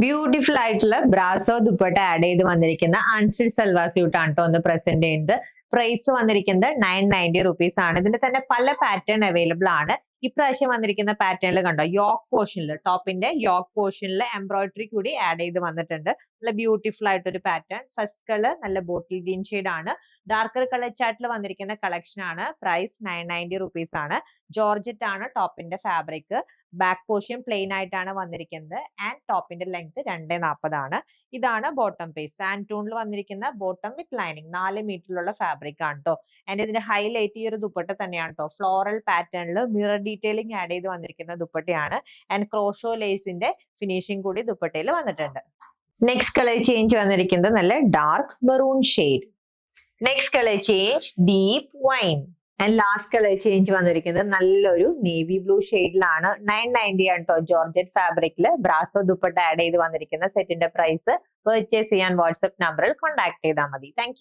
Beautiful ആയിട്ടുള്ള brasso dupatta add ചെയ്ത് വന്നിരിക്കുന്ന അൺസ്റ്റിച്ച് സൽവാർ സ്യൂട്ട് ആണ് കേട്ടോ ഒന്ന് പ്രസന്റ് ചെയ്യുന്നത്. പ്രൈസ് വന്നിരിക്കുന്നത് 990 റുപ്പീസ് ആണ്. ഇതിന്റെ തന്നെ പല പാറ്റേൺ അവൈലബിൾ ആണ്. ഇപ്രാവശ്യം വന്നിരിക്കുന്ന പാറ്റേണിൽ കണ്ടോ, യോക്ക് പോർഷനിൽ, ടോപ്പിന്റെ യോക്ക് പോർഷനിൽ എംബ്രോയിഡറി കൂടി ആഡ് ചെയ്ത് വന്നിട്ടുണ്ട്. നല്ല ബ്യൂട്ടിഫുൾ ആയിട്ടൊരു പാറ്റേൺ. ഫസ്റ്റ് കളർ നല്ല ബോട്ടിൽ ഗ്രീൻ ഷെയ്ഡ് ആണ്. ഡാർക്കർ കളർ ചാർട്ടിൽ വന്നിരിക്കുന്ന കളക്ഷൻ ആണ്. പ്രൈസ് 990 റുപ്പീസ് ആണ്. ജോർജറ്റ് ആണ് ടോപ്പിന്റെ ഫാബ്രിക്. ബാക്ക് പോർഷൻ പ്ലെയിൻ ആയിട്ടാണ് വന്നിരിക്കുന്നത് ആൻഡ് ടോപ്പിന്റെ ലെങ്ത് 240 ആണ്. ഇതാണ് ബോട്ടം പീസ്. സാൻഡ് ടൂണിൽ വന്നിരിക്കുന്ന ബോട്ടം വിത്ത് ലൈനിങ് 4 മീറ്ററിലുള്ള ഫാബ്രിക് ആണ് കേട്ടോ. ആൻഡ് ഇതിന്റെ ഹൈലൈറ്റ് ഈ ഒരു ദുപ്പട്ട തന്നെയാണ് കേട്ടോ. ഫ്ലോറൽ പാറ്റേണിൽ മിറർ ഡീറ്റെയിലിംഗ് ആഡ് ചെയ്ത് വന്നിരിക്കുന്ന ദുപ്പട്ടയാണ്. ആൻഡ് ക്രോഷോ ലേസിന്റെ ഫിനിഷിംഗ് കൂടി ദുപ്പട്ടയിൽ വന്നിട്ടുണ്ട്. നെക്സ്റ്റ് കളർ ചേഞ്ച് വന്നിരിക്കുന്നത് നല്ല dark maroon shade. Next colour change deep wine. And last colour change വന്നിരിക്കുന്നത് നല്ലൊരു നേവി ബ്ലൂ ഷെയ്ഡിലാണ്. 990 ആണ് കേട്ടോ. ജോർജറ്റ് ഫാബ്രിക്കിൽ ബ്രാസോ ദുപ്പട്ട ആഡ് ചെയ്ത് വന്നിരിക്കുന്ന സെറ്റിന്റെ പ്രൈസ്. പർച്ചേസ് ചെയ്യാൻ വാട്സ്ആപ്പ് നമ്പറിൽ കോൺടാക്ട് ചെയ്താൽ മതി. താങ്ക്